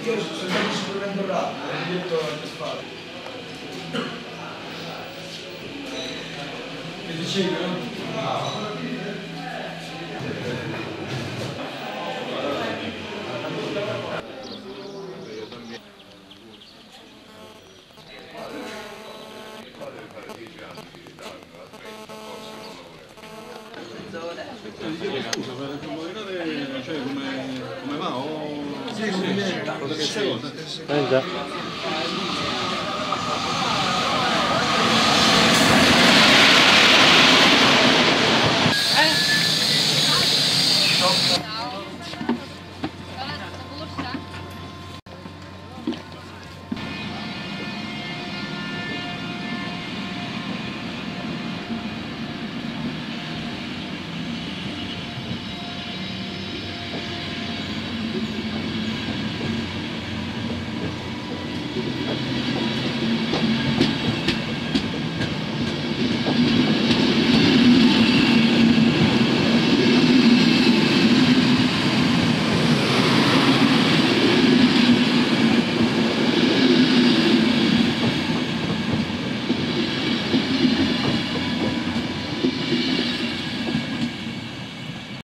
Io sono stato correndo rapido, ho detto alle spalle. Che dicevi, no? Scusa, per comunicare, cioè come va? Sì, come viene? Già. Shop.